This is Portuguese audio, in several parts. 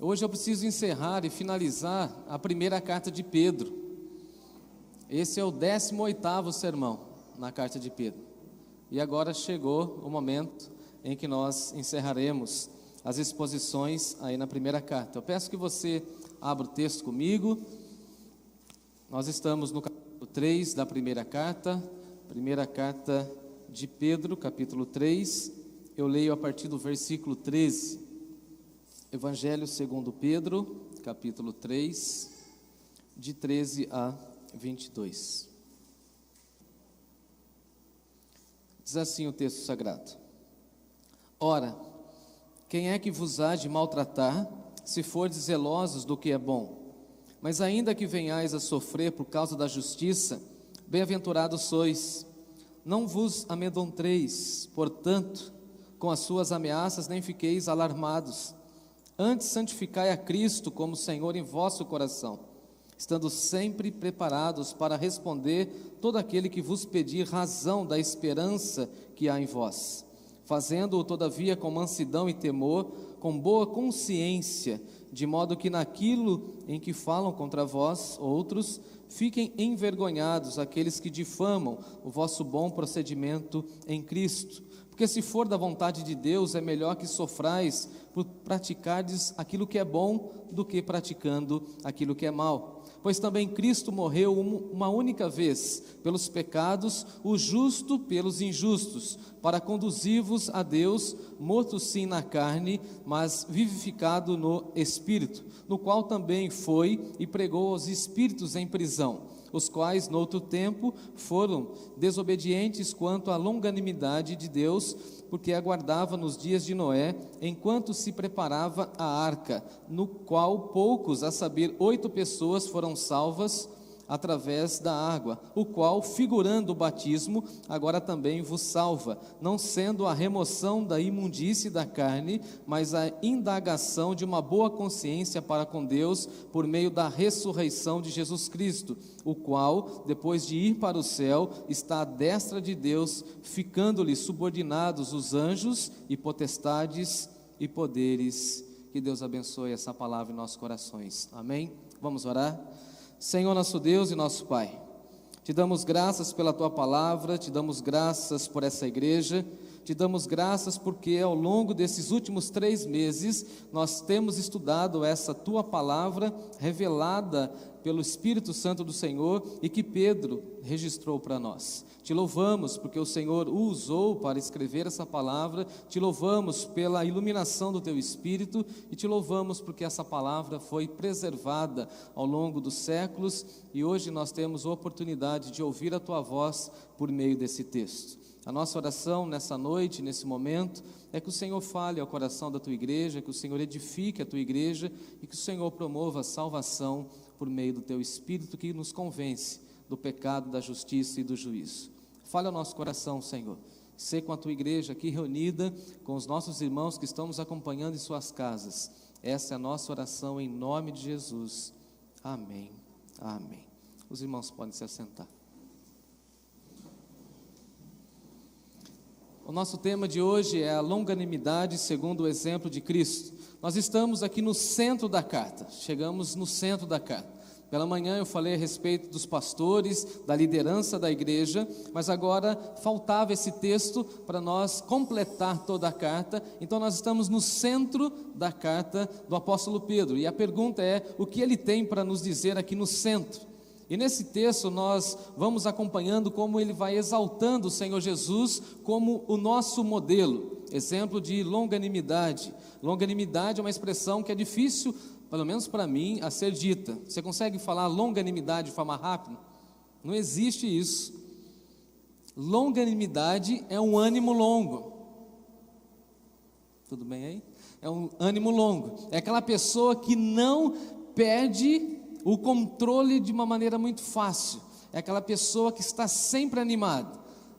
Hoje eu preciso encerrar e finalizar a primeira carta de Pedro. Esse é o 18º sermão na carta de Pedro. E agora chegou o momento em que nós encerraremos as exposições aí na primeira carta. Eu peço que você abra o texto comigo. Nós estamos no capítulo 3 da primeira carta de Pedro, capítulo 3. Eu leio a partir do versículo 13. Evangelho segundo Pedro, capítulo 3, de 13 a 22. Diz assim o texto sagrado: Ora, quem é que vos há de maltratar, se fordes zelosos do que é bom? Mas ainda que venhais a sofrer por causa da justiça, bem-aventurados sois. Não vos amedronteis, portanto, com as suas ameaças, nem fiqueis alarmados. Antes santificai a Cristo como Senhor em vosso coração, estando sempre preparados para responder todo aquele que vos pedir razão da esperança que há em vós, fazendo-o todavia com mansidão e temor, com boa consciência, de modo que naquilo em que falam contra vós outros, fiquem envergonhados aqueles que difamam o vosso bom procedimento em Cristo. Porque se for da vontade de Deus, é melhor que sofrais por praticardes aquilo que é bom do que praticando aquilo que é mal. Pois também Cristo morreu uma única vez pelos pecados, o justo pelos injustos, para conduzir-vos a Deus, morto sim na carne, mas vivificado no Espírito, no qual também foi e pregou aos espíritos em prisão, os quais, noutro tempo, foram desobedientes quanto à longanimidade de Deus, porque aguardava nos dias de Noé, enquanto se preparava a arca, no qual poucos, a saber, 8 pessoas, foram salvas através da água, o qual, figurando o batismo, agora também vos salva, não sendo a remoção da imundície da carne, mas a indagação de uma boa consciência para com Deus, por meio da ressurreição de Jesus Cristo, o qual, depois de ir para o céu, está à destra de Deus, ficando-lhe subordinados os anjos e potestades e poderes. Que Deus abençoe essa palavra em nossos corações. Amém? Vamos orar? Senhor nosso Deus e nosso Pai, te damos graças pela Tua palavra, te damos graças por essa igreja, te damos graças porque ao longo desses últimos 3 meses nós temos estudado essa Tua palavra revelada pelo Espírito Santo do Senhor e que Pedro registrou para nós. Te louvamos porque o Senhor o usou para escrever essa palavra, te louvamos pela iluminação do Teu Espírito e te louvamos porque essa palavra foi preservada ao longo dos séculos e hoje nós temos a oportunidade de ouvir a Tua voz por meio desse texto. A nossa oração nessa noite, nesse momento, é que o Senhor fale ao coração da Tua igreja, que o Senhor edifique a Tua igreja e que o Senhor promova a salvação por meio do Teu Espírito que nos convence do pecado, da justiça e do juízo. Fale ao nosso coração, Senhor. Sê com a Tua igreja aqui reunida, com os nossos irmãos que estão nos acompanhando em suas casas. Essa é a nossa oração em nome de Jesus. Amém. Amém. Os irmãos podem se assentar. O nosso tema de hoje é a longanimidade segundo o exemplo de Cristo. Nós estamos aqui no centro da carta, chegamos no centro da carta. Pela manhã eu falei a respeito dos pastores, da liderança da igreja, mas agora faltava esse texto para nós completar toda a carta. Então nós estamos no centro da carta do apóstolo Pedro, e a pergunta é, o que ele tem para nos dizer aqui no centro? E nesse texto nós vamos acompanhando como ele vai exaltando o Senhor Jesus como o nosso modelo, exemplo de longanimidade. Longanimidade é uma expressão que é difícil, pelo menos para mim, a ser dita. Você consegue falar longanimidade de forma rápida? Não existe isso. Longanimidade é um ânimo longo. Tudo bem aí? É um ânimo longo. É aquela pessoa que não perde o controle de uma maneira muito fácil. É aquela pessoa que está sempre animada.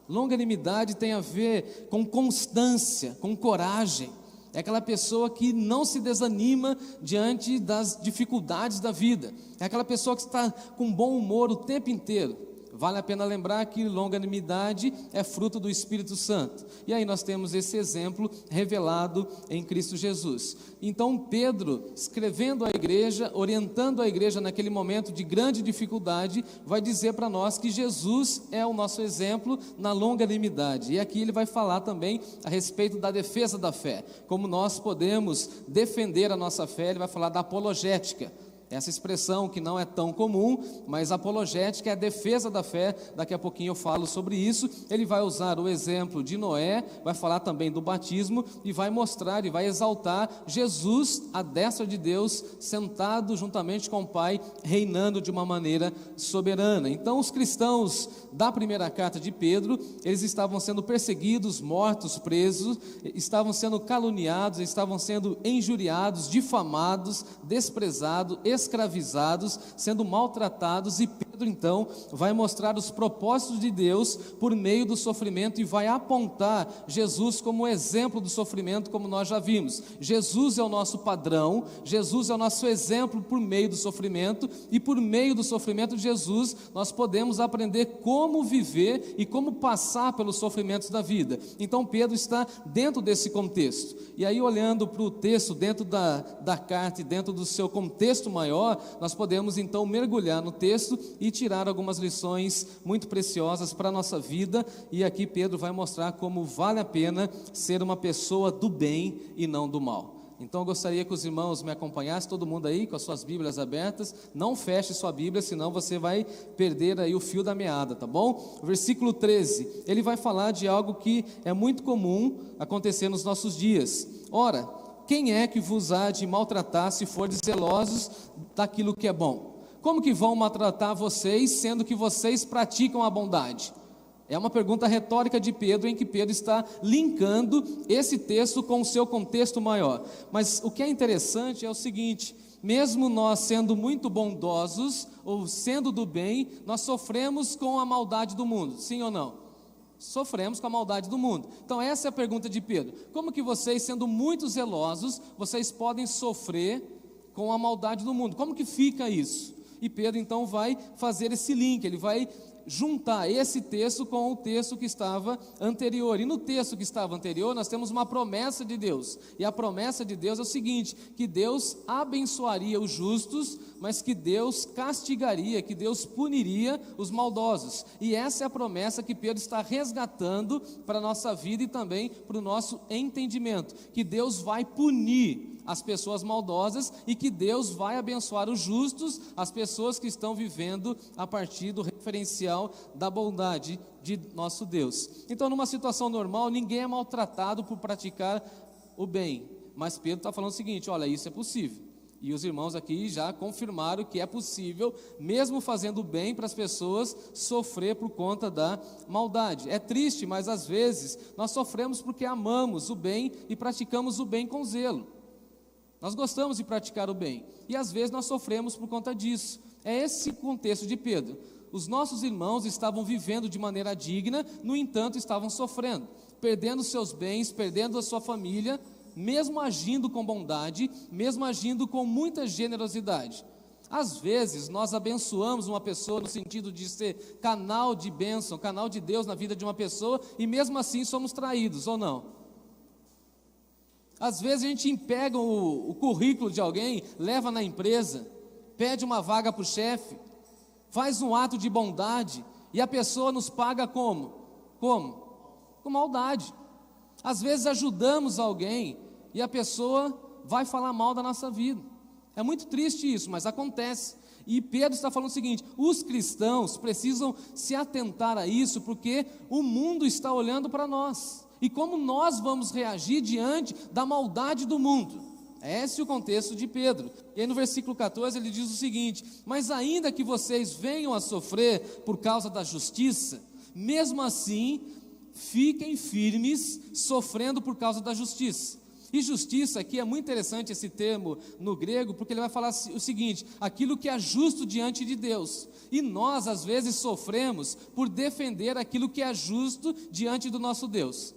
Longanimidade tem a ver com constância, com coragem. É aquela pessoa que não se desanima diante das dificuldades da vida. É aquela pessoa que está com bom humor o tempo inteiro. Vale a pena lembrar que longanimidade é fruto do Espírito Santo. E aí nós temos esse exemplo revelado em Cristo Jesus. Então Pedro, escrevendo à igreja, orientando a igreja naquele momento de grande dificuldade, vai dizer para nós que Jesus é o nosso exemplo na longanimidade. E aqui ele vai falar também a respeito da defesa da fé, como nós podemos defender a nossa fé. Ele vai falar da apologética. Essa expressão que não é tão comum, mas apologética é a defesa da fé. Daqui a pouquinho eu falo sobre isso. Ele vai usar o exemplo de Noé, vai falar também do batismo e vai mostrar e vai exaltar Jesus à destra de Deus, sentado juntamente com o Pai, reinando de uma maneira soberana. Então os cristãos da primeira carta de Pedro, eles estavam sendo perseguidos, mortos, presos, estavam sendo caluniados, estavam sendo injuriados, difamados, desprezados, escravizados, sendo maltratados, e Pedro então vai mostrar os propósitos de Deus por meio do sofrimento e vai apontar Jesus como exemplo do sofrimento, como nós já vimos. Jesus é o nosso padrão, Jesus é o nosso exemplo por meio do sofrimento, e por meio do sofrimento de Jesus nós podemos aprender como viver e como passar pelos sofrimentos da vida. Então Pedro está dentro desse contexto, e aí olhando para o texto dentro da carta e dentro do seu contexto maior, nós podemos então mergulhar no texto e tirar algumas lições muito preciosas para a nossa vida. E aqui Pedro vai mostrar como vale a pena ser uma pessoa do bem e não do mal. Então eu gostaria que os irmãos me acompanhassem, todo mundo aí com as suas Bíblias abertas. Não feche sua Bíblia, senão você vai perder aí o fio da meada, tá bom? Versículo 13, ele vai falar de algo que é muito comum acontecer nos nossos dias. Ora, quem é que vos há de maltratar se fordes zelosos daquilo que é bom? Como que vão maltratar vocês, sendo que vocês praticam a bondade? É uma pergunta retórica de Pedro, em que Pedro está linkando esse texto com o seu contexto maior. Mas o que é interessante é o seguinte: mesmo nós sendo muito bondosos, ou sendo do bem, nós sofremos com a maldade do mundo, sim ou não? Sofremos com a maldade do mundo. Então essa é a pergunta de Pedro: como que vocês, sendo muito zelosos, vocês podem sofrer com a maldade do mundo? Como que fica isso? E Pedro então vai fazer esse link, ele vai juntar esse texto com o texto que estava anterior. E no texto que estava anterior nós temos uma promessa de Deus, e a promessa de Deus é o seguinte: que Deus abençoaria os justos, mas que Deus castigaria, que Deus puniria os maldosos. E essa é a promessa que Pedro está resgatando para a nossa vida e também para o nosso entendimento, que Deus vai punir as pessoas maldosas e que Deus vai abençoar os justos, as pessoas que estão vivendo a partir do referencial da bondade de nosso Deus. Então, numa situação normal, ninguém é maltratado por praticar o bem, mas Pedro está falando o seguinte: olha, isso é possível. E os irmãos aqui já confirmaram que é possível, mesmo fazendo bem para as pessoas, sofrer por conta da maldade. É triste, mas às vezes nós sofremos porque amamos o bem e praticamos o bem com zelo. Nós gostamos de praticar o bem, e às vezes nós sofremos por conta disso. É esse contexto de Pedro. Os nossos irmãos estavam vivendo de maneira digna, no entanto estavam sofrendo, perdendo seus bens, perdendo a sua família, mesmo agindo com bondade, mesmo agindo com muita generosidade. Às vezes nós abençoamos uma pessoa no sentido de ser canal de bênção, canal de Deus na vida de uma pessoa, e mesmo assim somos traídos, ou não? Às vezes a gente pega o currículo de alguém, leva na empresa, pede uma vaga para o chefe, faz um ato de bondade, e a pessoa nos paga como? Como? Com maldade. Às vezes ajudamos alguém e a pessoa vai falar mal da nossa vida. É muito triste isso, mas acontece. E Pedro está falando o seguinte: os cristãos precisam se atentar a isso, porque o mundo está olhando para nós. E como nós vamos reagir diante da maldade do mundo? Esse é o contexto de Pedro. E aí no versículo 14 ele diz o seguinte: mas ainda que vocês venham a sofrer por causa da justiça, mesmo assim, fiquem firmes, sofrendo por causa da justiça. E justiça aqui é muito interessante esse termo no grego, porque ele vai falar o seguinte: aquilo que é justo diante de Deus. E nós às vezes sofremos por defender aquilo que é justo diante do nosso Deus.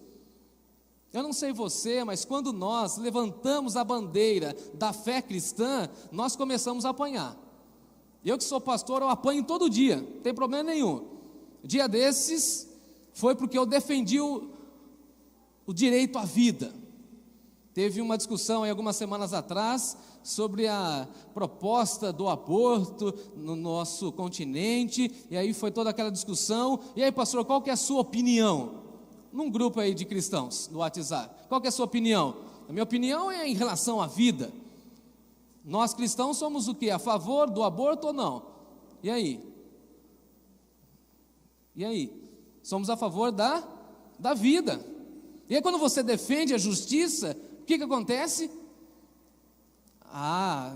Eu não sei você, mas quando nós levantamos a bandeira da fé cristã, nós começamos a apanhar. Eu que sou pastor, eu apanho todo dia, não tem problema nenhum. Dia desses foi porque eu defendi o direito à vida. Teve uma discussão aí algumas semanas atrás sobre a proposta do aborto no nosso continente, e aí foi toda aquela discussão. E aí, pastor, qual que é a sua opinião? Num grupo aí de cristãos no WhatsApp, qual que é a sua opinião? A minha opinião é em relação à vida. Nós cristãos somos o quê? A favor do aborto ou não? E aí? E aí? Somos a favor da vida. E aí quando você defende a justiça, o que acontece?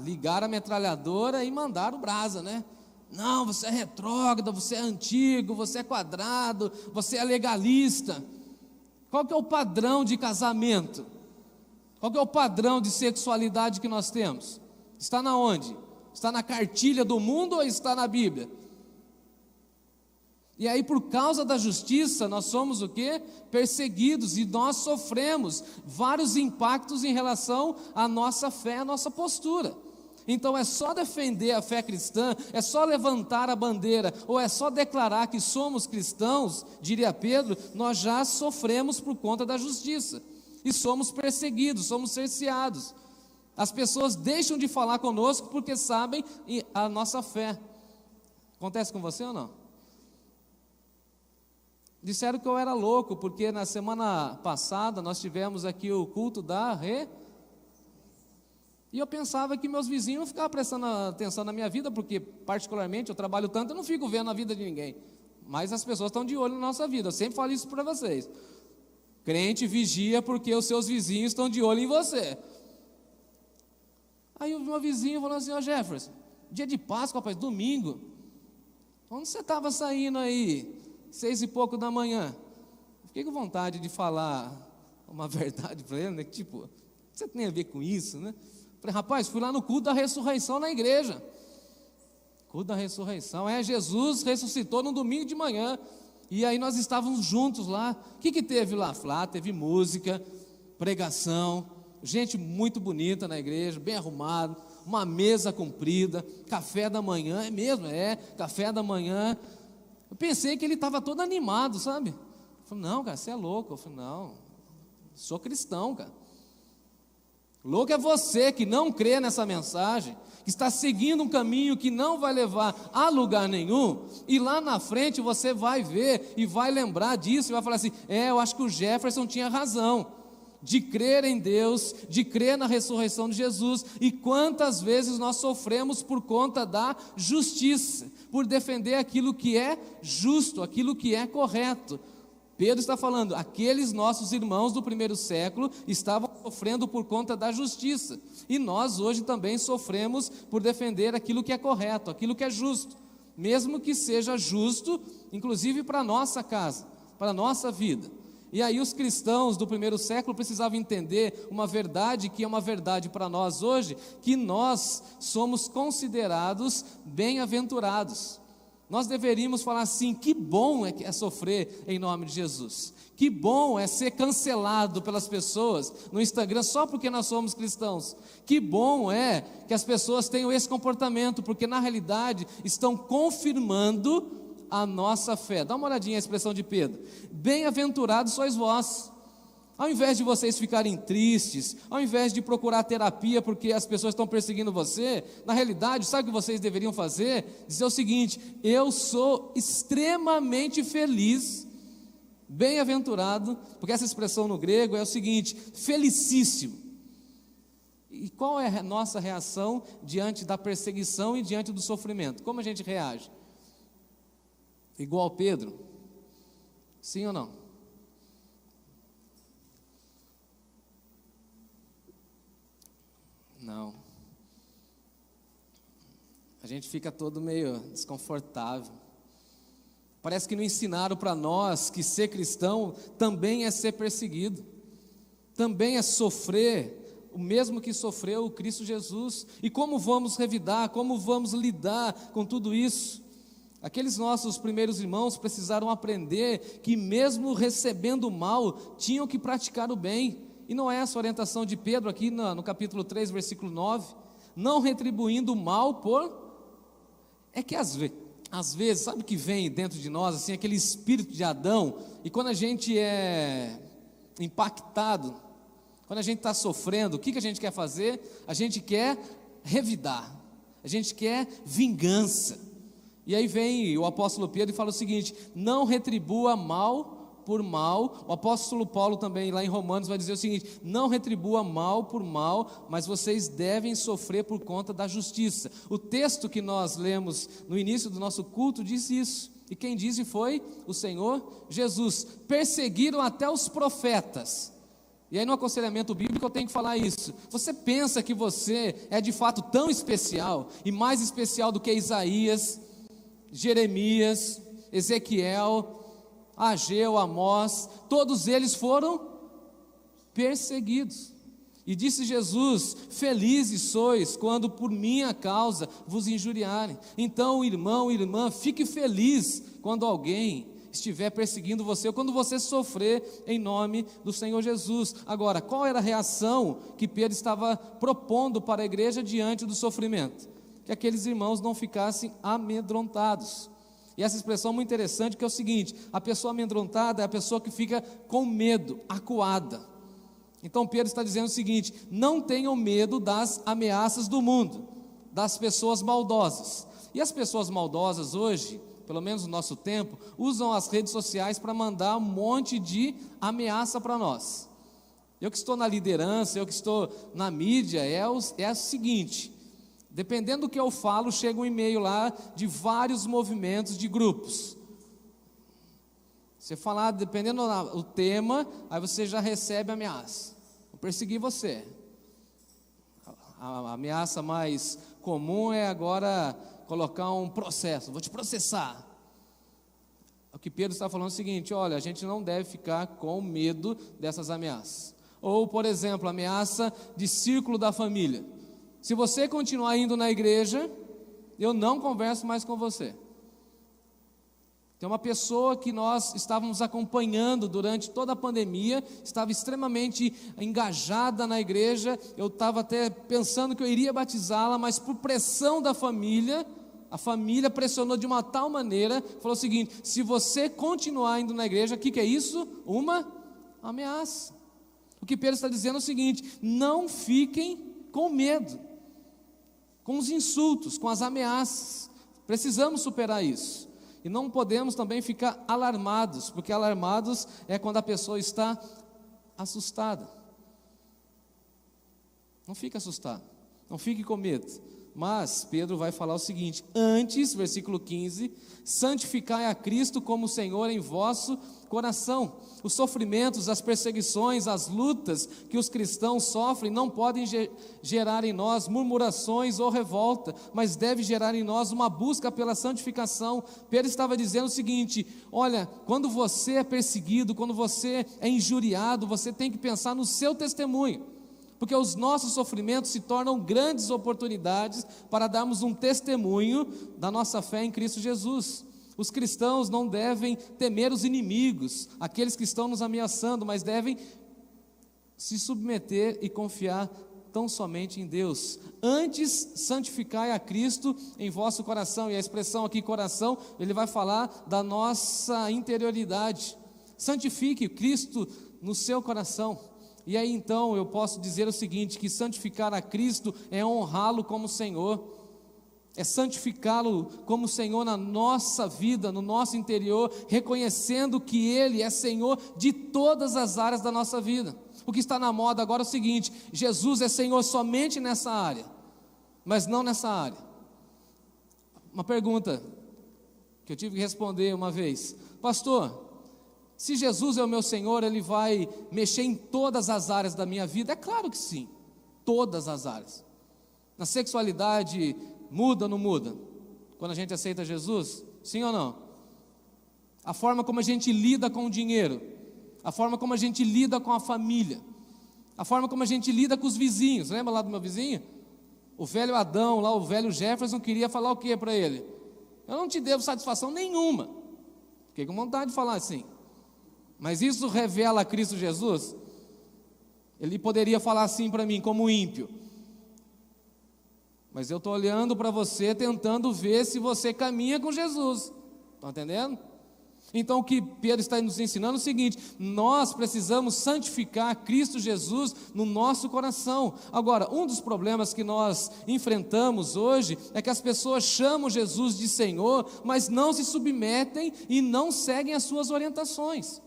Ligaram a metralhadora e mandaram brasa, né? Não, você é retrógrado, você é antigo, você é quadrado, você é legalista. Qual que é o padrão de casamento? Qual que é o padrão de sexualidade que nós temos? Está na onde? Está na cartilha do mundo ou está na Bíblia? E aí, por causa da justiça, nós somos o quê? Perseguidos, e nós sofremos vários impactos em relação à nossa fé, à nossa postura. Então é só defender a fé cristã, é só levantar a bandeira, ou é só declarar que somos cristãos, diria Pedro, nós já sofremos por conta da justiça, e somos perseguidos, somos cerceados. As pessoas deixam de falar conosco porque sabem a nossa fé. Acontece com você ou não? Disseram que eu era louco, porque na semana passada nós tivemos aqui o culto e eu pensava que meus vizinhos não ficavam prestando atenção na minha vida, porque particularmente eu trabalho tanto, eu não fico vendo a vida de ninguém, mas as pessoas estão de olho na nossa vida. Eu sempre falo isso para vocês: crente vigia porque os seus vizinhos estão de olho em você. Aí o meu vizinho falou assim: Jefferson, dia de Páscoa, rapaz, domingo, onde você estava saindo aí, 6 e pouco da manhã? Fiquei com vontade de falar uma verdade para ele, né? Tipo, você tem a ver com isso, né? Falei: rapaz, fui lá no culto da ressurreição na igreja. Culto da ressurreição, Jesus ressuscitou no domingo de manhã, e aí nós estávamos juntos lá. O que teve lá? Teve música, pregação, gente muito bonita na igreja, bem arrumado, uma mesa comprida, café da manhã, café da manhã. Eu pensei que ele estava todo animado, sabe? Eu falei: não, cara, você é louco. Eu falei: não, sou cristão, cara. Louco é você que não crê nessa mensagem, que está seguindo um caminho que não vai levar a lugar nenhum, e lá na frente você vai ver e vai lembrar disso, e vai falar assim: eu acho que o Jefferson tinha razão, de crer em Deus, de crer na ressurreição de Jesus. E quantas vezes nós sofremos por conta da justiça, por defender aquilo que é justo, aquilo que é correto. Pedro está falando, aqueles nossos irmãos do primeiro século estavam sofrendo por conta da justiça, e nós hoje também sofremos por defender aquilo que é correto, aquilo que é justo, mesmo que seja justo, inclusive para a nossa casa, para a nossa vida. E aí os cristãos do primeiro século precisavam entender uma verdade que é uma verdade para nós hoje, que nós somos considerados bem-aventurados. Nós deveríamos falar assim: que bom é sofrer em nome de Jesus, que bom é ser cancelado pelas pessoas no Instagram só porque nós somos cristãos, que bom é que as pessoas tenham esse comportamento, porque na realidade estão confirmando a nossa fé. Dá uma olhadinha na expressão de Pedro: bem-aventurados sois vós. Ao invés de vocês ficarem tristes, ao invés de procurar terapia porque as pessoas estão perseguindo você, na realidade, sabe o que vocês deveriam fazer? Dizer o seguinte: eu sou extremamente feliz, bem-aventurado, porque essa expressão no grego é o seguinte: felicíssimo. E qual é a nossa reação diante da perseguição e diante do sofrimento? Como a gente reage? Igual Pedro? Sim ou não? Não. A gente fica todo meio desconfortável. Parece que não ensinaram para nós que ser cristão também é ser perseguido, também é sofrer o mesmo que sofreu o Cristo Jesus. E como vamos revidar, como vamos lidar com tudo isso? Aqueles nossos primeiros irmãos precisaram aprender que mesmo recebendo o mal, tinham que praticar o bem. E não é essa a orientação de Pedro aqui no capítulo 3, versículo 9, não retribuindo o mal por... É que às vezes, sabe o que vem dentro de nós, assim, aquele espírito de Adão, e quando a gente é impactado, quando a gente está sofrendo, o que a gente quer fazer? A gente quer revidar, a gente quer vingança. E aí vem o apóstolo Pedro e fala o seguinte: não retribua mal por mal. O apóstolo Paulo também lá em Romanos vai dizer o seguinte: não retribua mal por mal, mas vocês devem sofrer por conta da justiça. O texto que nós lemos no início do nosso culto diz isso, e quem disse foi o Senhor Jesus. Perseguiram até os profetas. E aí no aconselhamento bíblico eu tenho que falar isso. Você pensa que você é de fato tão especial, e mais especial do que Isaías, Jeremias, Ezequiel, Ageu, Amós? Todos eles foram perseguidos. E disse Jesus: felizes sois quando por minha causa vos injuriarem. Então, irmão, irmã, fique feliz quando alguém estiver perseguindo você, ou quando você sofrer em nome do Senhor Jesus. Agora, qual era a reação que Pedro estava propondo para a igreja diante do sofrimento? Que aqueles irmãos não ficassem amedrontados. E essa expressão é muito interessante, que é o seguinte: a pessoa amedrontada é a pessoa que fica com medo, acuada. Então Pedro está dizendo o seguinte: não tenham medo das ameaças do mundo, das pessoas maldosas. E as pessoas maldosas hoje, pelo menos no nosso tempo, usam as redes sociais para mandar um monte de ameaça para nós. Eu que estou na liderança, eu que estou na mídia, é o seguinte: dependendo do que eu falo, chega um e-mail lá de vários movimentos de grupos. Você falar, dependendo do tema, aí você já recebe ameaça. Vou perseguir você. A ameaça mais comum é agora colocar um processo. Vou te processar. O que Pedro está falando é o seguinte: olha, a gente não deve ficar com medo dessas ameaças. Ou, por exemplo, ameaça de círculo da família. Se você continuar indo na igreja, eu não converso mais com você. Tem uma pessoa que nós estávamos acompanhando durante toda a pandemia, estava extremamente engajada na igreja, eu estava até pensando que eu iria batizá-la, mas por pressão da família, a família pressionou de uma tal maneira, falou o seguinte: se você continuar indo na igreja, o que é isso? Uma ameaça. O que Pedro está dizendo é o seguinte: não fiquem com medo, com os insultos, com as ameaças. Precisamos superar isso. E não podemos também ficar alarmados, porque alarmados é quando a pessoa está assustada. Não fique assustado, não fique com medo. Mas Pedro vai falar o seguinte: antes, versículo 15, santificai a Cristo como Senhor em vosso coração. Os sofrimentos, as perseguições, as lutas que os cristãos sofrem não podem gerar em nós murmurações ou revolta, mas deve gerar em nós uma busca pela santificação. Pedro estava dizendo o seguinte: olha, quando você é perseguido, quando você é injuriado, você tem que pensar no seu testemunho, porque os nossos sofrimentos se tornam grandes oportunidades para darmos um testemunho da nossa fé em Cristo Jesus. Os cristãos não devem temer os inimigos, aqueles que estão nos ameaçando, mas devem se submeter e confiar tão somente em Deus. Antes, santificai a Cristo em vosso coração. E a expressão aqui, coração, ele vai falar da nossa interioridade. Santifique Cristo no seu coração. E aí então eu posso dizer o seguinte: que santificar a Cristo é honrá-lo como Senhor, é santificá-lo como Senhor na nossa vida, no nosso interior, reconhecendo que Ele é Senhor de todas as áreas da nossa vida. O que está na moda agora é o seguinte: Jesus é Senhor somente nessa área, mas não nessa área. Uma pergunta que eu tive que responder uma vez: pastor, se Jesus é o meu Senhor, Ele vai mexer em todas as áreas da minha vida? É claro que sim, todas as áreas. Na sexualidade, muda ou não muda? Quando a gente aceita Jesus, sim ou não? A forma como a gente lida com o dinheiro, a forma como a gente lida com a família, a forma como a gente lida com os vizinhos. Lembra lá do meu vizinho? O velho Adão, lá o velho Jefferson queria falar o que para ele? Eu não te devo satisfação nenhuma. Fiquei com vontade de falar assim. Mas isso revela a Cristo Jesus? Ele poderia falar assim para mim, como ímpio: mas eu estou olhando para você, tentando ver se você caminha com Jesus. Estão entendendo? Então o que Pedro está nos ensinando é o seguinte: nós precisamos santificar Cristo Jesus no nosso coração. Agora, um dos problemas que nós enfrentamos hoje é que as pessoas chamam Jesus de Senhor, mas não se submetem e não seguem as suas orientações.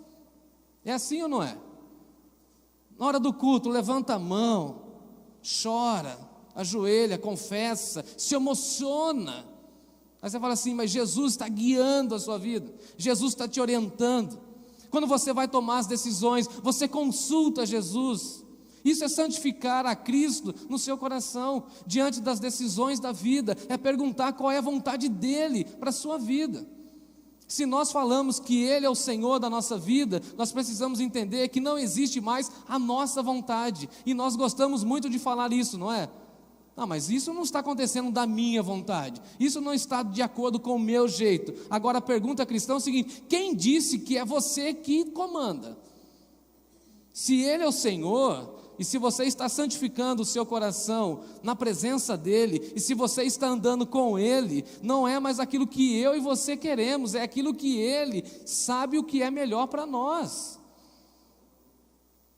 É assim ou não é? Na hora do culto, levanta a mão, chora, ajoelha, confessa, se emociona. Aí você fala assim: mas Jesus está guiando a sua vida, Jesus está te orientando. Quando você vai tomar as decisões, você consulta Jesus. Isso é santificar a Cristo no seu coração, diante das decisões da vida, é perguntar qual é a vontade dEle para a sua vida. Se nós falamos que Ele é o Senhor da nossa vida, nós precisamos entender que não existe mais a nossa vontade, e nós gostamos muito de falar isso, não é? Não, mas isso não está acontecendo da minha vontade, isso não está de acordo com o meu jeito. Agora a pergunta cristã é o seguinte: quem disse que é você que comanda? Se Ele é o Senhor, e se você está santificando o seu coração na presença dEle, e se você está andando com Ele, não é mais aquilo que eu e você queremos, é aquilo que Ele sabe o que é melhor para nós.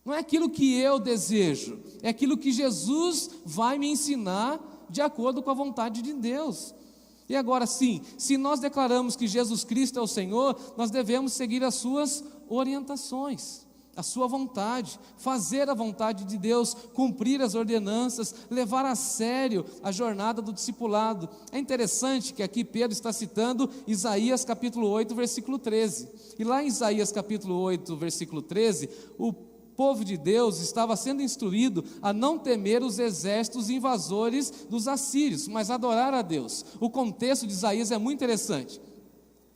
Não é aquilo que eu desejo, é aquilo que Jesus vai me ensinar de acordo com a vontade de Deus. E agora sim, se nós declaramos que Jesus Cristo é o Senhor, nós devemos seguir as suas orientações, a sua vontade, fazer a vontade de Deus, cumprir as ordenanças, levar a sério a jornada do discipulado. É interessante que aqui Pedro está citando Isaías capítulo 8, versículo 13. E lá em Isaías capítulo 8, versículo 13, o povo de Deus estava sendo instruído a não temer os exércitos invasores dos assírios, mas adorar a Deus. O contexto de Isaías é muito interessante.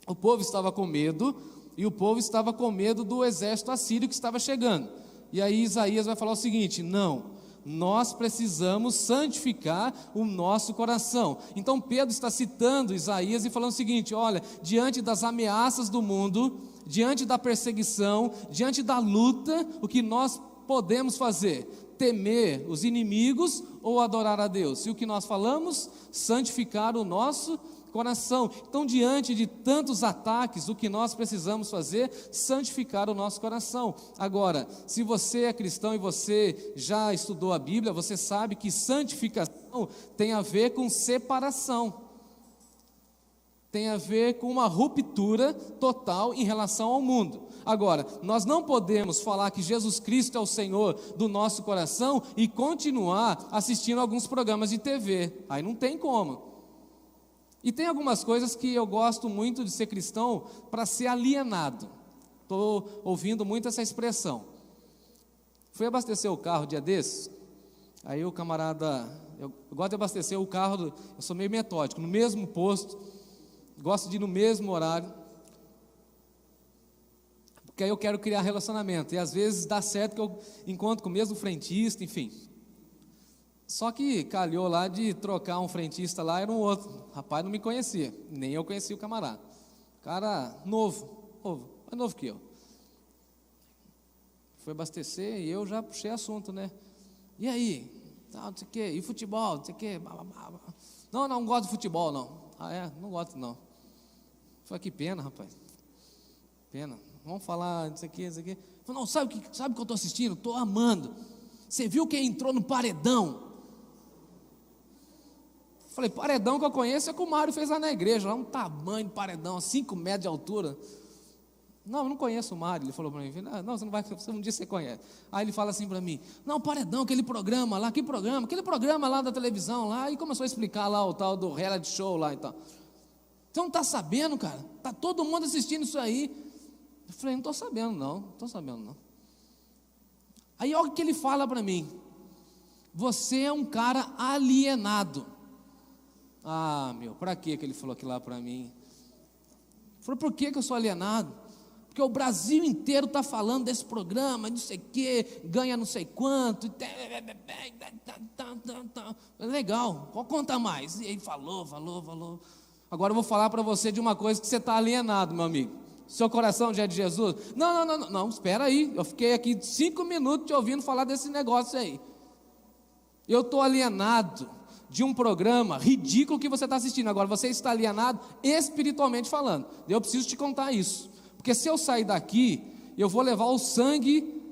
O povo estava com medo, e o povo estava com medo do exército assírio que estava chegando. E aí Isaías vai falar o seguinte: não, nós precisamos santificar o nosso coração. Então Pedro está citando Isaías e falando o seguinte: olha, diante das ameaças do mundo, diante da perseguição, diante da luta, o que nós podemos fazer? Temer os inimigos ou adorar a Deus? E o que nós falamos? Santificar o nosso coração. Então, diante de tantos ataques, o que nós precisamos fazer? Santificar o nosso coração. Agora, se você é cristão e você já estudou a Bíblia, você sabe que santificação tem a ver com separação, tem a ver com uma ruptura total em relação ao mundo. Agora, nós não podemos falar que Jesus Cristo é o Senhor do nosso coração e continuar assistindo alguns programas de TV, aí não tem como. E tem algumas coisas que eu gosto muito de ser cristão para ser alienado. Estou ouvindo muito essa expressão. Fui abastecer o carro dia desses, aí o camarada, eu gosto de abastecer o carro, eu sou meio metódico, no mesmo posto, gosto de ir no mesmo horário, porque aí eu quero criar relacionamento, e às vezes dá certo que eu encontro com o mesmo frentista, enfim. Só que calhou lá de trocar um frentista lá, era um outro, rapaz não me conhecia, nem eu conhecia o camarada, cara novo, mais novo que eu. Foi abastecer e eu já puxei assunto, né? E aí? Não sei o que, e futebol, não sei o que, não gosto de futebol não. Ah é? Não gosto não. Falei, que pena, rapaz, pena, vamos falar disso aqui, isso aqui. Falei, não, sabe o que eu estou assistindo? Estou amando. Você viu quem entrou no paredão? Falei, paredão que eu conheço é que o Mário fez lá na igreja, lá um tamanho de paredão, 5 metros de altura. Não, eu não conheço o Mário. Ele falou para mim, não, você não vai, um dia você conhece. Aí ele fala assim para mim, não, paredão, aquele programa lá, aquele programa lá da televisão lá, e começou a explicar lá o tal do reality show lá e tal. Você não está sabendo, cara? Está todo mundo assistindo isso aí. Eu falei, não estou sabendo não. Aí olha o que ele fala para mim, você é um cara alienado. Ah, para que ele falou aquilo lá para mim? Falou, por que eu sou alienado? Porque o Brasil inteiro está falando desse programa, não sei o que, ganha não sei quanto, legal, conta mais. E ele falou. Agora eu vou falar para você de uma coisa que você está alienado, meu amigo. Seu coração já é de Jesus? Não, espera aí, eu fiquei aqui 5 minutos te ouvindo falar desse negócio aí. Eu estou alienado, de um programa ridículo que você está assistindo. Agora, você está alienado espiritualmente falando. Eu preciso te contar isso. Porque se eu sair daqui, eu vou levar o sangue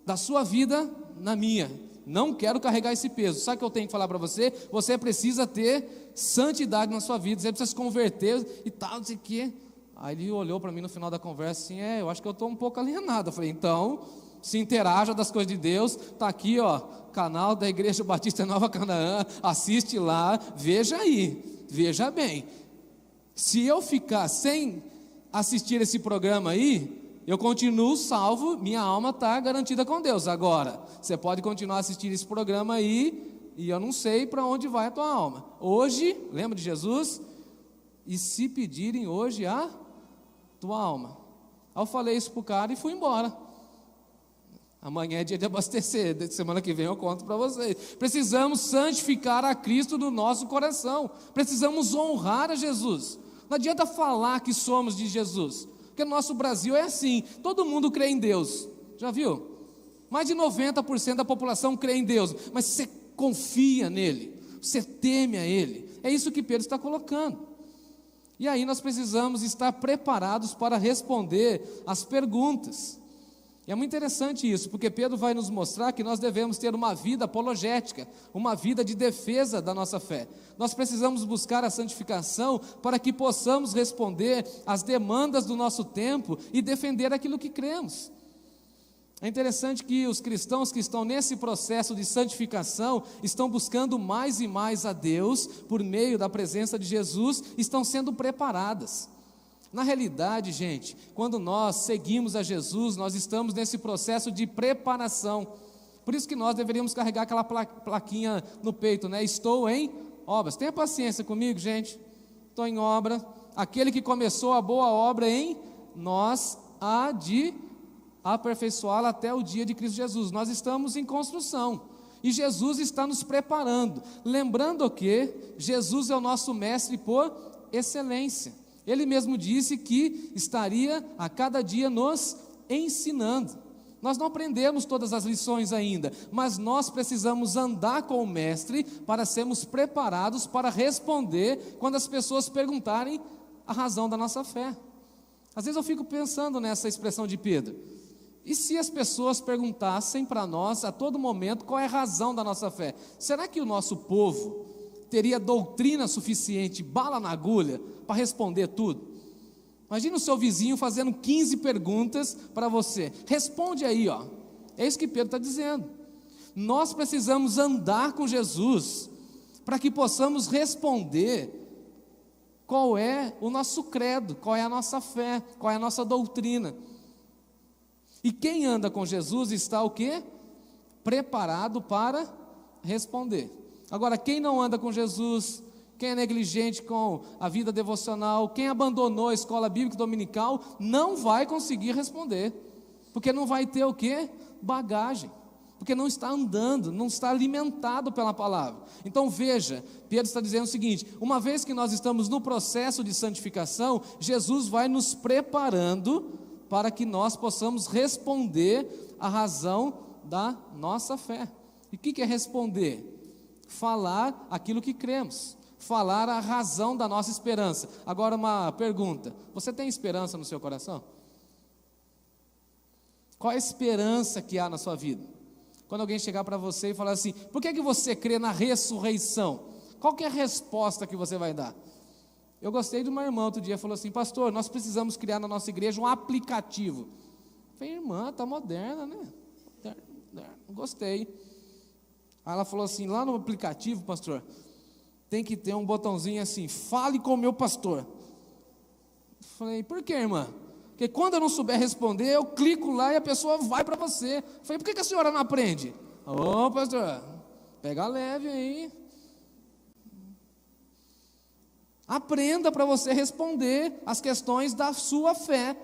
da sua vida na minha. Não quero carregar esse peso. Sabe o que eu tenho que falar para você? Você precisa ter santidade na sua vida. Você precisa se converter e tal, não sei o quê. Aí ele olhou para mim no final da conversa assim, eu acho que eu estou um pouco alienado. Eu falei, então, se interaja das coisas de Deus. Está aqui, ó, canal da Igreja Batista Nova Canaã. Assiste lá, veja aí, veja bem. Se eu ficar sem assistir esse programa aí, eu continuo salvo, minha alma está garantida com Deus. Agora, você pode continuar assistindo esse programa aí, e eu não sei para onde vai a tua alma. Hoje, lembra de Jesus? E se pedirem hoje a tua alma. Aí eu falei isso para o cara e fui embora. Amanhã é dia de abastecer, semana que vem eu conto para vocês. Precisamos santificar a Cristo no nosso coração. Precisamos honrar a Jesus. Não adianta falar que somos de Jesus. Porque no nosso Brasil é assim, todo mundo crê em Deus, já viu? Mais de 90% da população crê em Deus, mas você confia nele, você teme a Ele, é isso que Pedro está colocando. E aí nós precisamos estar preparados para responder as perguntas. E é muito interessante isso, porque Pedro vai nos mostrar que nós devemos ter uma vida apologética, uma vida de defesa da nossa fé. Nós precisamos buscar a santificação para que possamos responder às demandas do nosso tempo e defender aquilo que cremos. É interessante que os cristãos que estão nesse processo de santificação estão buscando mais e mais a Deus por meio da presença de Jesus, estão sendo preparadas. Na realidade, gente, quando nós seguimos a Jesus, nós estamos nesse processo de preparação. Por isso que nós deveríamos carregar aquela plaquinha no peito, né? Estou em obras. Tenha paciência comigo, gente. Estou em obra. Aquele que começou a boa obra em nós há de aperfeiçoá-la até o dia de Cristo Jesus. Nós estamos em construção e Jesus está nos preparando. Lembrando que Jesus é o nosso mestre por excelência. Ele mesmo disse que estaria a cada dia nos ensinando. Nós não aprendemos todas as lições ainda, mas nós precisamos andar com o Mestre para sermos preparados para responder quando as pessoas perguntarem a razão da nossa fé. Às vezes eu fico pensando nessa expressão de Pedro. E se as pessoas perguntassem para nós a todo momento qual é a razão da nossa fé? Será que o nosso povo teria doutrina suficiente, bala na agulha, para responder tudo? Imagina o seu vizinho fazendo 15 perguntas para você. Responde aí, ó. É isso que Pedro está dizendo. Nós precisamos andar com Jesus para que possamos responder qual é o nosso credo, qual é a nossa fé, qual é a nossa doutrina. E quem anda com Jesus está o quê? Preparado para responder. Agora, quem não anda com Jesus, quem é negligente com a vida devocional, quem abandonou a escola bíblica dominical, não vai conseguir responder, porque não vai ter o quê? Bagagem, porque não está andando, não está alimentado pela palavra. Então veja, Pedro está dizendo o seguinte: uma vez que nós estamos no processo de santificação, Jesus vai nos preparando para que nós possamos responder a razão da nossa fé. E o que é responder? Falar aquilo que cremos, falar a razão da nossa esperança. Agora uma pergunta: você tem esperança no seu coração? Qual é a esperança que há na sua vida? Quando alguém chegar para você e falar assim: por que você crê na ressurreição? Qual que é a resposta que você vai dar? Eu gostei de uma irmã outro dia, falou assim: pastor, nós precisamos criar na nossa igreja um aplicativo. Eu falei: irmã, está moderna, né? Gostei. Aí ela falou assim: lá no aplicativo, pastor, tem que ter um botãozinho assim: fale com o meu pastor. Eu falei: por que, irmã? Porque quando eu não souber responder, eu clico lá e a pessoa vai para você. Eu falei: por que a senhora não aprende? Ô, pastor, pega leve aí. Aprenda para você responder as questões da sua fé.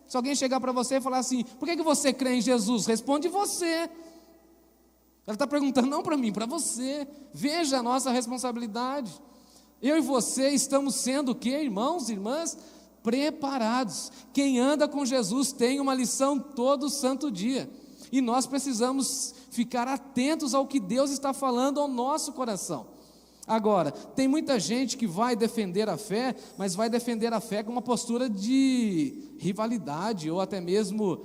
Se alguém chegar para você e falar assim: por que você crê em Jesus? Responde você. Ela está perguntando não para mim, para você. Veja a nossa responsabilidade. Eu e você estamos sendo o quê, irmãos e irmãs? Preparados. Quem anda com Jesus tem uma lição todo santo dia. E nós precisamos ficar atentos ao que Deus está falando ao nosso coração. Agora, tem muita gente que vai defender a fé, mas vai defender a fé com uma postura de rivalidade ou até mesmo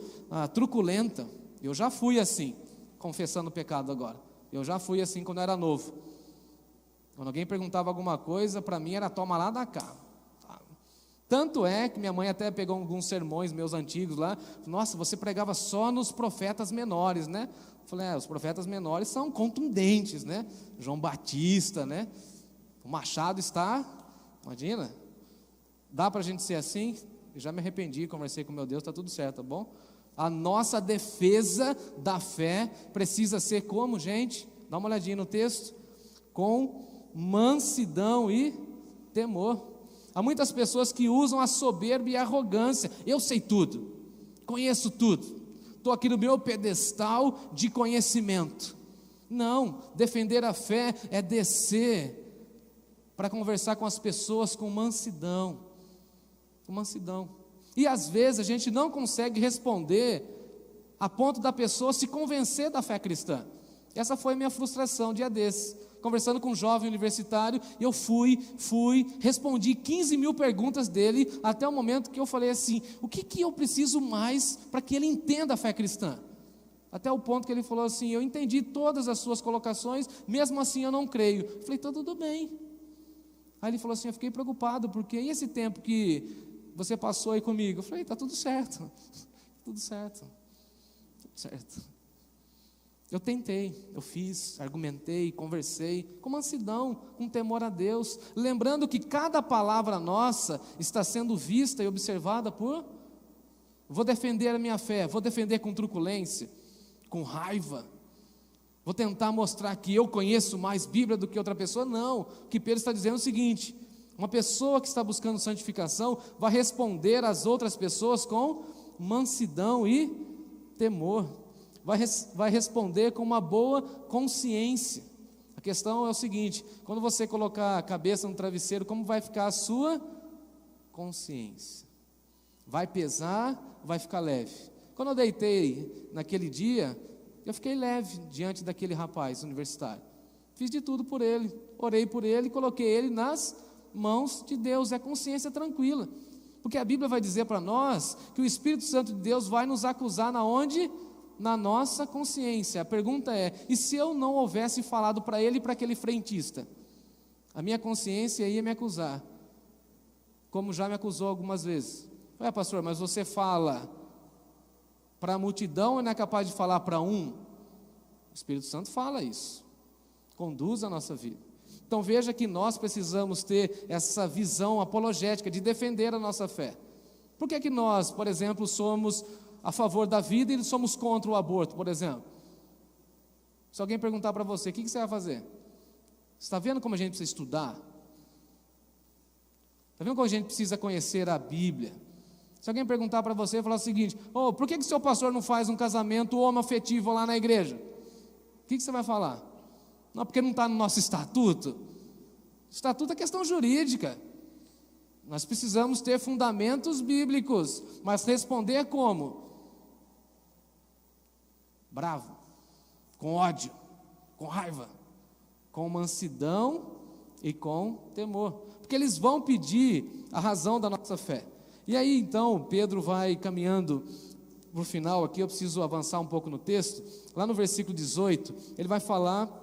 truculenta. Eu já fui assim, confessando o pecado agora. Eu já fui assim quando eu era novo. Quando alguém perguntava alguma coisa, para mim era toma lá da cá. Tanto é que minha mãe até pegou alguns sermões meus antigos lá. Nossa, você pregava só nos profetas menores, né? Eu falei, os profetas menores são contundentes, né? João Batista, né? O Machado está, imagina, dá para a gente ser assim? Eu já me arrependi, conversei com meu Deus, está tudo certo, tá bom? A nossa defesa da fé precisa ser como, gente? Dá uma olhadinha no texto. Com mansidão e temor. Há muitas pessoas que usam a soberba e a arrogância. Eu sei tudo, conheço tudo, estou aqui no meu pedestal de conhecimento. Não, defender a fé é descer para conversar com as pessoas com mansidão. Com mansidão. E às vezes a gente não consegue responder a ponto da pessoa se convencer da fé cristã. Essa foi a minha frustração dia desses. Conversando com um jovem universitário, eu fui, respondi 15 mil perguntas dele, até o momento que eu falei assim, o que eu preciso mais para que ele entenda a fé cristã? Até o ponto que ele falou assim, eu entendi todas as suas colocações, mesmo assim eu não creio. Eu falei, então tudo bem. Aí ele falou assim, eu fiquei preocupado, porque e esse tempo que você passou aí comigo? Eu falei, está tudo certo, tudo certo, tudo certo. Eu tentei, eu fiz, argumentei, conversei, com mansidão, com temor a Deus, lembrando que cada palavra nossa está sendo vista e observada por... Vou defender a minha fé, vou defender com truculência, com raiva, vou tentar mostrar que eu conheço mais Bíblia do que outra pessoa. Não, o que Pedro está dizendo é o seguinte, uma pessoa que está buscando santificação vai responder às outras pessoas com mansidão e temor. Vai responder com uma boa consciência. A questão é o seguinte, quando você colocar a cabeça no travesseiro, como vai ficar a sua consciência? Vai pesar, vai ficar leve? Quando eu deitei naquele dia, eu fiquei leve diante daquele rapaz universitário. Fiz de tudo por ele, orei por ele, coloquei ele nas mãos de Deus. É consciência tranquila, porque a Bíblia vai dizer para nós que o Espírito Santo de Deus vai nos acusar na onde? Na nossa consciência. A pergunta é, e se eu não houvesse falado para ele e para aquele frentista? A minha consciência ia me acusar, como já me acusou algumas vezes. Ué, pastor, mas você fala para a multidão e não é capaz de falar para um? O Espírito Santo fala isso, conduz a nossa vida. Então veja que nós precisamos ter essa visão apologética de defender a nossa fé. Por que nós, por exemplo, somos a favor da vida e somos contra o aborto, por exemplo? Se alguém perguntar para você, o que você vai fazer? Você está vendo como a gente precisa estudar? Está vendo como a gente precisa conhecer a Bíblia? Se alguém perguntar para você, falar o seguinte, por que o seu pastor não faz um casamento homoafetivo lá na igreja? O que você vai falar? Não, porque não está no nosso estatuto. Estatuto é questão jurídica. Nós precisamos ter fundamentos bíblicos, mas responder como? Bravo, com ódio, com raiva, com mansidão e com temor, porque eles vão pedir a razão da nossa fé. E aí então Pedro vai caminhando para o final aqui, eu preciso avançar um pouco no texto. Lá no versículo 18, ele vai falar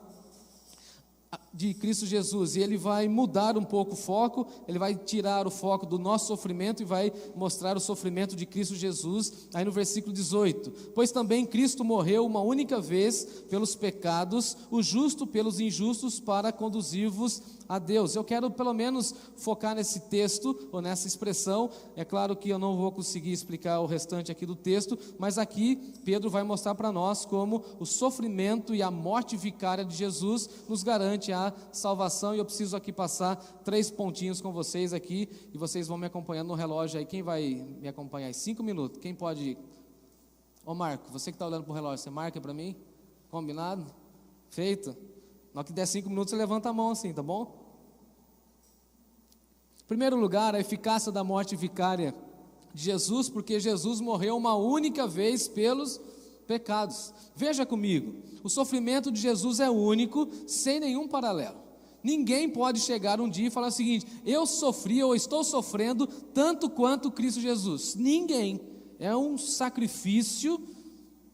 de Cristo Jesus, e ele vai mudar um pouco o foco, ele vai tirar o foco do nosso sofrimento e vai mostrar o sofrimento de Cristo Jesus, aí no versículo 18, pois também Cristo morreu uma única vez pelos pecados, o justo pelos injustos, para conduzir-vos a Deus. Eu quero pelo menos focar nesse texto, ou nessa expressão. É claro que eu não vou conseguir explicar o restante aqui do texto, mas aqui Pedro vai mostrar para nós como o sofrimento e a morte vicária de Jesus nos garante a salvação. E eu preciso aqui passar 3 pontinhos com vocês aqui, e vocês vão me acompanhando no relógio aí. Quem vai me acompanhar? 5 minutos, quem pode ir? Ô Marco, você que está olhando para o relógio, você marca para mim? Combinado? Feito? Na hora que der 5 minutos, você levanta a mão assim, tá bom? Em primeiro lugar, a eficácia da morte vicária de Jesus, porque Jesus morreu uma única vez pelos pecados. Veja comigo, o sofrimento de Jesus é único, sem nenhum paralelo. Ninguém pode chegar um dia e falar o seguinte: eu sofri ou estou sofrendo tanto quanto Cristo Jesus. Ninguém. É um sacrifício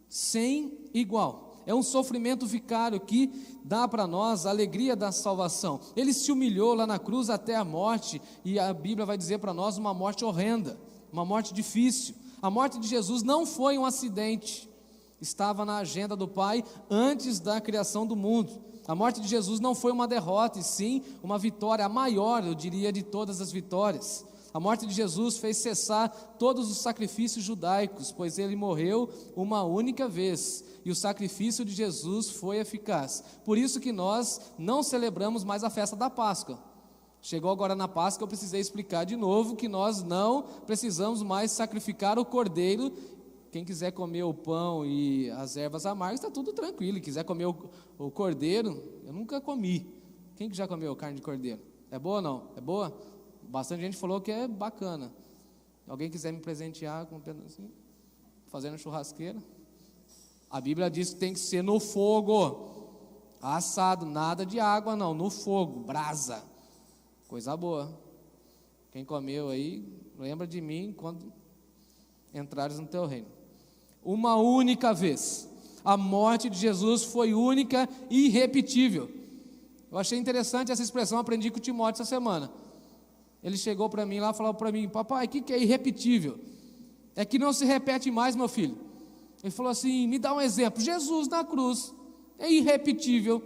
sem igual. É um sofrimento vicário que dá para nós a alegria da salvação. Ele se humilhou lá na cruz até a morte, e a Bíblia vai dizer para nós uma morte horrenda, uma morte difícil. A morte de Jesus não foi um acidente, estava na agenda do Pai antes da criação do mundo. A morte de Jesus não foi uma derrota, e sim uma vitória, a maior, eu diria, de todas as vitórias. A morte de Jesus fez cessar todos os sacrifícios judaicos, pois ele morreu uma única vez, e o sacrifício de Jesus foi eficaz. Por isso que nós não celebramos mais a festa da Páscoa. Chegou agora na Páscoa, eu precisei explicar de novo que nós não precisamos mais sacrificar o cordeiro. Quem quiser comer o pão e as ervas amargas, está tudo tranquilo. Quiser comer o cordeiro, eu nunca comi. Quem que já comeu carne de cordeiro? É boa ou não? É boa? Bastante gente falou que é bacana. Alguém quiser me presentear com um pedacinho? Fazendo churrasqueira? A Bíblia diz que tem que ser no fogo, assado, nada de água não, no fogo, brasa. Coisa boa. Quem comeu aí, lembra de mim quando entrares no teu reino. Uma única vez. A morte de Jesus foi única e irrepetível. Eu achei interessante essa expressão, aprendi com o Timóteo essa semana. Ele chegou para mim lá e falou para mim: papai, o que é irrepetível? É que não se repete mais, meu filho. Ele falou assim: me dá um exemplo. Jesus na cruz é irrepetível,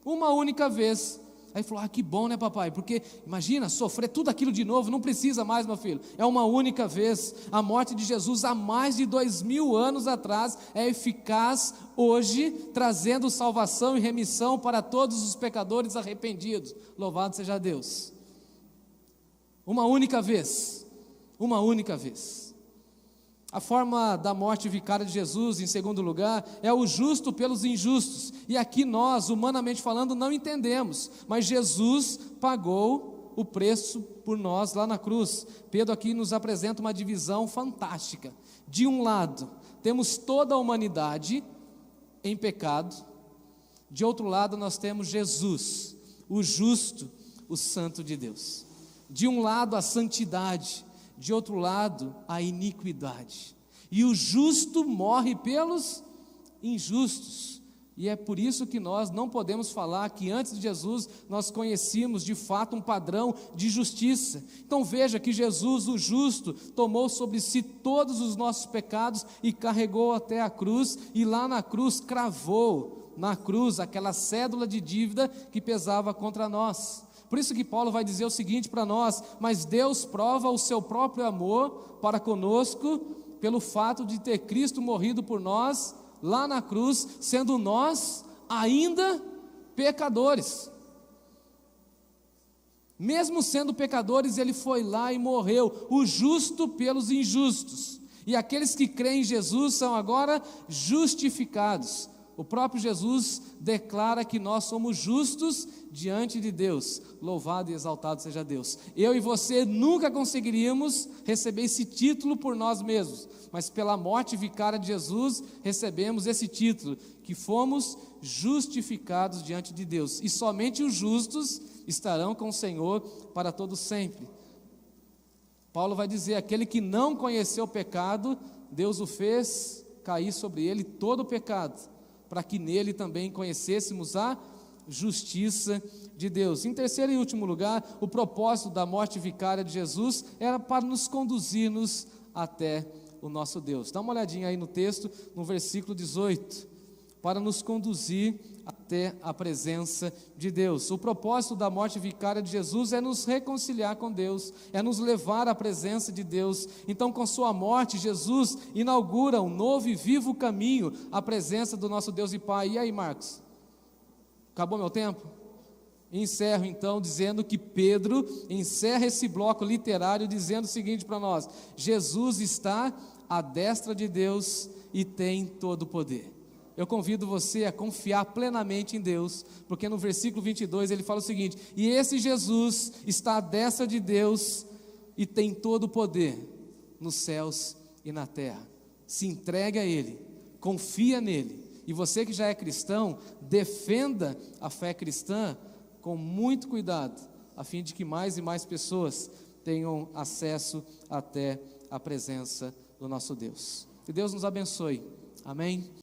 uma única vez. Aí ele falou: que bom, né, papai? Porque imagina, sofrer tudo aquilo de novo, não precisa mais, meu filho. É uma única vez. A morte de Jesus há mais de 2000 anos atrás é eficaz hoje, trazendo salvação e remissão para todos os pecadores arrependidos. Louvado seja Deus. Uma única vez. Uma única vez. A forma da morte vicária de Jesus, em segundo lugar, é o justo pelos injustos. E aqui nós, humanamente falando, não entendemos, mas Jesus pagou o preço por nós lá na cruz. Pedro aqui nos apresenta uma divisão fantástica. De um lado, temos toda a humanidade em pecado. De outro lado, nós temos Jesus, o justo, o santo de Deus. De um lado, a santidade. De outro lado, a iniquidade. E o justo morre pelos injustos. E é por isso que nós não podemos falar que antes de Jesus nós conhecíamos de fato um padrão de justiça. Então veja que Jesus, o justo, tomou sobre si todos os nossos pecados e carregou até a cruz, e lá na cruz cravou na cruz aquela cédula de dívida que pesava contra nós. Por isso que Paulo vai dizer o seguinte para nós: mas Deus prova o seu próprio amor para conosco pelo fato de ter Cristo morrido por nós lá na cruz, sendo nós ainda pecadores. Mesmo sendo pecadores, ele foi lá e morreu, o justo pelos injustos. E aqueles que creem em Jesus são agora justificados. O próprio Jesus declara que nós somos justos diante de Deus. Louvado e exaltado seja Deus. Eu e você nunca conseguiríamos receber esse título por nós mesmos, mas pela morte vicária de Jesus recebemos esse título, que fomos justificados diante de Deus. E somente os justos estarão com o Senhor para todo sempre. Paulo vai dizer: aquele que não conheceu o pecado, Deus o fez cair sobre ele todo o pecado, para que nele também conhecêssemos a justiça de Deus. Em terceiro e último lugar, o propósito da morte vicária de Jesus era para nos conduzir-nos até o nosso Deus. Dá uma olhadinha aí no texto, no versículo 18, para nos conduzir até a presença de Deus. O propósito da morte vicária de Jesus é nos reconciliar com Deus, é nos levar à presença de Deus. Então, com sua morte, Jesus inaugura um novo e vivo caminho à presença do nosso Deus e Pai. E aí, Marcos? Acabou meu tempo? Encerro então dizendo que Pedro encerra esse bloco literário dizendo o seguinte para nós: Jesus está à destra de Deus e tem todo o poder. Eu convido você a confiar plenamente em Deus, porque no versículo 22 ele fala o seguinte: e esse Jesus está à destra de Deus e tem todo o poder nos céus e na terra. Se entregue a Ele, confia nele. E você que já é cristão, defenda a fé cristã com muito cuidado, a fim de que mais e mais pessoas tenham acesso até a presença do nosso Deus. Que Deus nos abençoe. Amém?